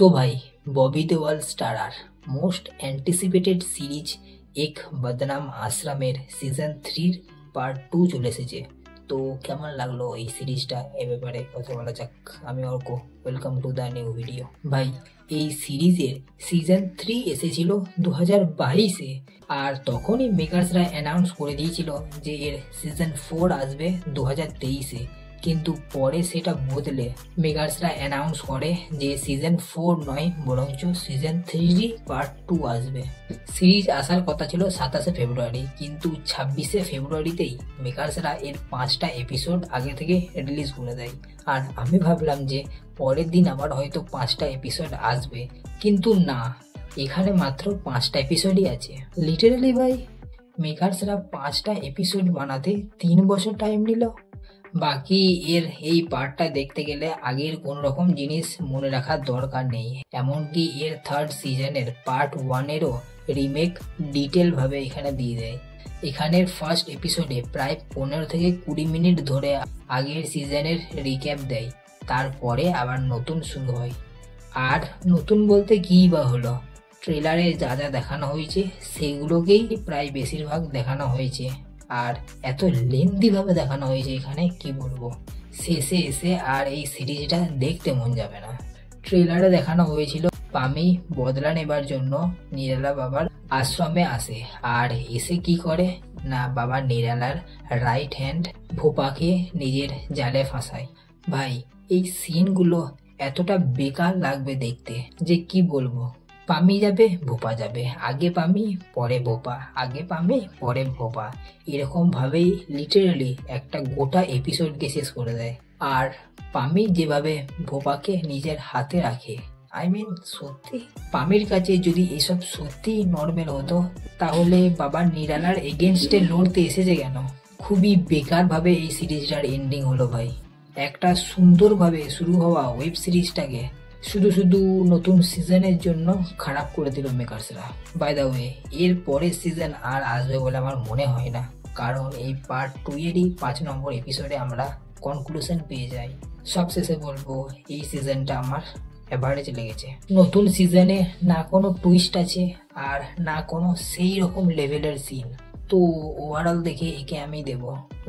तो भाई Bobby Deol starrer most anticipated series এক বদনাম আশ্রমের সিজন 3 পার্ট 2 চলে এসেছে। তো কেমন লাগলো এই সিরিজটা, এ ব্যাপারে কথা বলা যাক। আমি Arka, welcome to the new video. ভাই এই সিরিজের সিজন 3 এসেছিল 2022-এ, আর তখনই মেকার্সরা অ্যানাউন্স করে দিয়েছিল যে এর সিজন 4 আসবে 2023-এ। কিন্তু পরে সেটা বদলে মেকার্সরা অ্যানাউন্স করে যে সিজন 4 নয়, বরঞ্চ সিজন 3 পার্ট 2 আসবে। সিরিজ আসার কথা ছিল 27শে ফেব্রুয়ারি, কিন্তু 26শে ফেব্রুয়ারিতেই মেকার্সরা এর 5টা এপিসোড আগে থেকে রিলিজ করে দেয়। আর আমি ভাবলাম যে পরের দিন আবার হয়তো 5টা এপিসোড আসবে, কিন্তু না, এখানে মাত্র 5টা এপিসোডই আছে। লিটারালি ভাই মেকার্সরা 5টা এপিসোড বানাতে 3 বছর টাইম নিল। বাকি এর এই পার্টটা দেখতে গেলে আগের কোন রকম জিনিস মনে রাখার দরকার নেই। এমনকি এর 3rd সিজনের পার্ট 1-এরও রিমেক ডিটেল ভাবে এখানে দিয়ে দেয়। এখানের ফার্স্ট এপিসোডে প্রায় 15 থেকে 20 মিনিট ধরে আগের সিজনের রিক্যাপ দেয়, তারপরে আবার নতুন শুরু হয়। আর নতুন বলতে কী বা হলো, ট্রেলারে যা যা দেখানো হয়েছে সেগুলোকেই প্রায় বেশিরভাগ দেখানো হয়েছে। আর এত লেন্দি ভাবে দেখানো হয়েছে এখানে, কি বলবো, শেষে এসে আর এই সিরিজটা দেখতে মন যাবে না। ট্রেলারে দেখানো হয়েছিল পামি বদলা নেবার জন্য নিরালা বাবার আশ্রমে আসে, আর এসে কি করে না, বাবা নিরালার রাইট হ্যান্ড ভোপাকে নিজের জালে ফাঁসায়। ভাই এই সিনগুলো এতটা বেকার লাগবে দেখতে যে কি বলবো। পামি যাবে, ভোপা যাবে, আগে পামি পরে ভোপা, আগে পামি পরে ভোপা, এরকম ভাবেই লিটারালি একটা গোটা এপিসোডকে শেষ করে দেয়। আর পামি যেভাবে ভোপাকে নিজের হাতে রাখে, আই মিন সত্যি পামির কাছে যদি এসব সত্যি নর্মাল হতো, তাহলে বাবা নিরালার এগেনস্টে লড়তে এসেছে কেন? খুবই বেকার ভাবে এই সিরিজটার এন্ডিং হলো ভাই। একটা সুন্দরভাবে শুরু হওয়া ওয়েব সিরিজটাকে শুধু শুধু নতুন সিজনের জন্য খারাপ করে দিল মেকার্সরা। বাই দ্য ওয়ে, এর পরের সিজন আর আসবে বলে আমার মনে হয় না, কারণ এই পার্ট 2-এরই 5 নম্বর এপিসোডে আমরা কনক্লুশন পেয়ে যাই। সবশেষে বলবো এই সিজনটা আমার অ্যাভারেজ লেগেছে। নতুন সিজনে না কোনো টুইস্ট আছে আর না কোনো সেই রকম লেভেলের সিন। তো ওভারঅল দেখে একে আমি দেব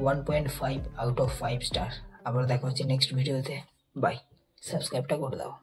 1.5 আউট অফ 5 স্টার। আবার দেখা হচ্ছে নেক্সট ভিডিওতে। বাই, সাবস্ক্রাইবটা করে দাও।